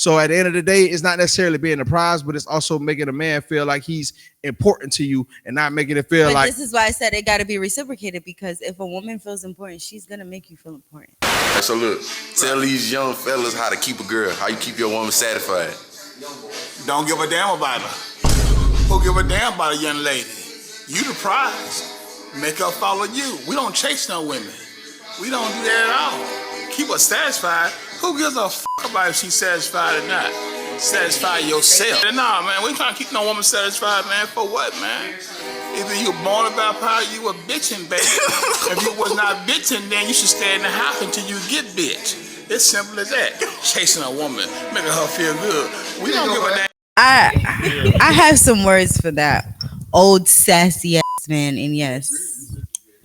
So at the end of the day, it's not necessarily being a prize, but it's also making a man feel like he's important to you and not making it feel But like. this is why I said it got to be reciprocated, because if a woman feels important, she's gonna make you feel important. So look, tell these young fellas how to keep a girl, how you keep your woman satisfied. Don't give a damn about her. Who give a damn about a young lady? You the prize. Make her follow you. We don't chase no women. We don't do that at all. Keep her satisfied. Who gives a fuck about if she's satisfied or not? Satisfy yourself. Nah, man, we trying to keep no woman satisfied, man. For what, man? Either you born about power, you a bitching, baby. If you was not bitching, then you should stay in the house until you get bitch. It's simple as that. Chasing a woman, making her feel good. We don't give a damn. I have some words for that old sassy ass man, and yes,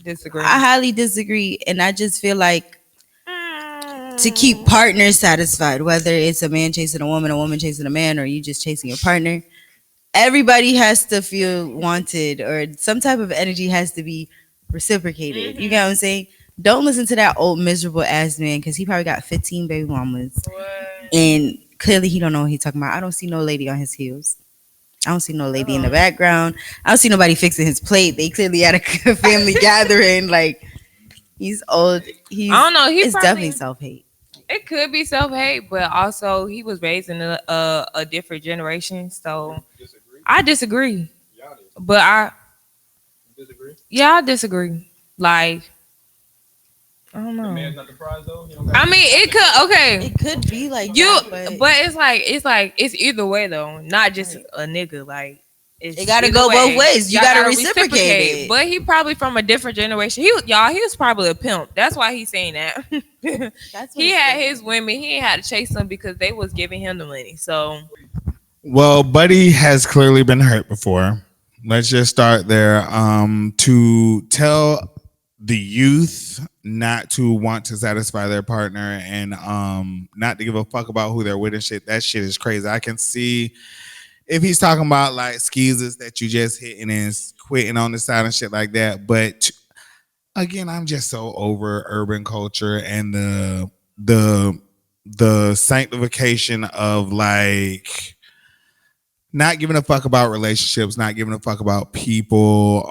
Disagree. I highly disagree, and I just feel like to keep partners satisfied, whether it's a man chasing a woman chasing a man, or you just chasing your partner, everybody has to feel wanted, or some type of energy has to be reciprocated. You get what I'm saying? Don't listen to that old miserable ass man, because he probably got 15 baby mamas, and clearly he don't know what he's talking about. I don't see no lady on his heels. I don't see no lady in the background. I don't see nobody fixing his plate. They clearly had a family gathering. Like, he's old. I don't know. It's definitely self-hate. It could be self-hate, but also he was raised in a different generation. So I disagree. But I disagree. Like, I don't know. The man's not the prize though. I mean, it could. Okay, it could be like you, that, but it's either way though. Not just a nigga. Like, it gotta go both ways. You gotta reciprocate it. But he probably from a different generation. He was probably a pimp. That's why he's saying that. He had his women. He ain't had to chase them because they was giving him the money. So, Well, Buddy has clearly been hurt before. Let's just start there. To tell the youth not to want to satisfy their partner and not to give a fuck about who they're with and shit. That shit is crazy. I can see if he's talking about like skeezers that you just hitting and quitting on the side and shit like that. But again, I'm just so over urban culture and the sanctification of like not giving a fuck about relationships, not giving a fuck about people.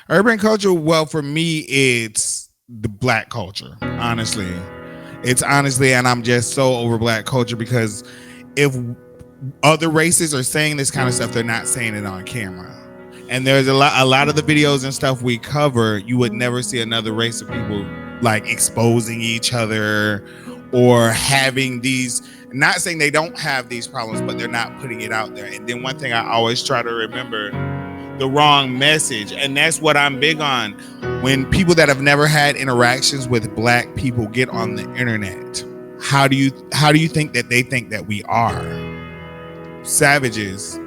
Urban culture, well, for me, it's the black culture, honestly. It's honestly, and I'm just so over black culture because if other races are saying this kind of stuff, they're not saying it on camera. And there's a lot of the videos and stuff we cover, you would never see another race of people like exposing each other or having these, not saying they don't have these problems, but they're not putting it out there. And then one thing I always try to remember, the wrong message. And that's what I'm big on. When people that have never had interactions with black people get on the internet, how do you think that they think that we are? Savages.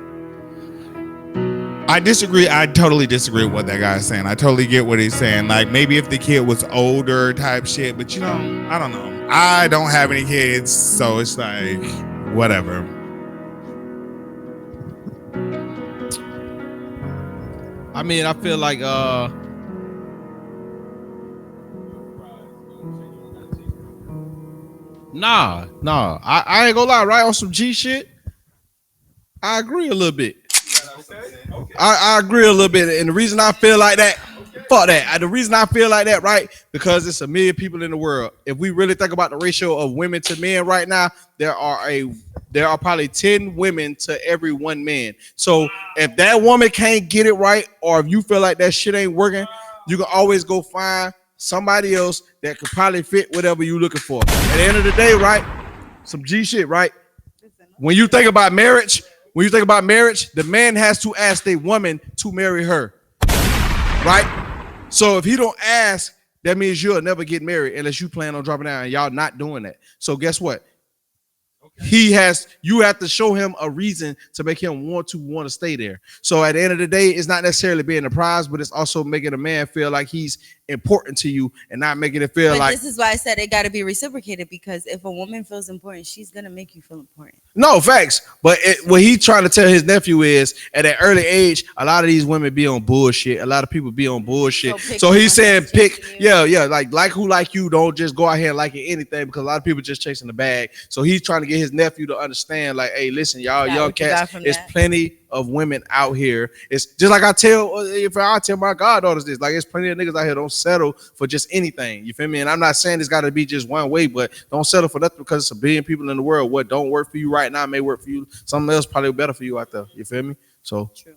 I disagree. I totally disagree with what that guy's saying. I totally get what he's saying. Like maybe if the kid was older type shit, but you know, I don't know. I don't have any kids, so it's like whatever. I mean, I feel like nah. I ain't gonna lie, right? On some G shit, I agree a little bit. I agree a little bit. And the reason I feel like that, fuck that. The reason I feel like that, right? Because it's 1 million people in the world. If we really think about the ratio of women to men right now, there are probably 10 women to every 1 man. So if that woman can't get it right, or if you feel like that shit ain't working, you can always go find somebody else that could probably fit whatever you're looking for. At the end of the day, right? Some G shit, right? When you think about marriage, the man has to ask the woman to marry her, right? So if he don't ask, that means you'll never get married unless you plan on dropping out, and y'all not doing that. So guess what? You have to show him a reason to make him want to stay there. So at the end of the day, it's not necessarily being a prize, but it's also making a man feel like he's important to you and not making it feel But like this is why I said it got to be reciprocated, because if a woman feels important, she's gonna make you feel important. no facts. But what he trying to tell his nephew is at an early age, a lot of these women be on bullshit. A lot of people be on bullshit. So pick So he's someone saying that's pick, chasing you. yeah, like who like you. Don't just go out here and like anything because a lot of people just chasing the bag. So he's trying to get his nephew to understand, like, hey, listen, y'all, Got young what you got cats, from there's that. plenty of women out here. It's just like I tell my goddaughters this, like, it's plenty of niggas out here. Don't settle for just anything. You feel me? And I'm not saying it's got to be just one way, but don't settle for nothing because it's a billion people in the world. What don't work for you right now may work for you. Something else probably better for you out there. You feel me? So True.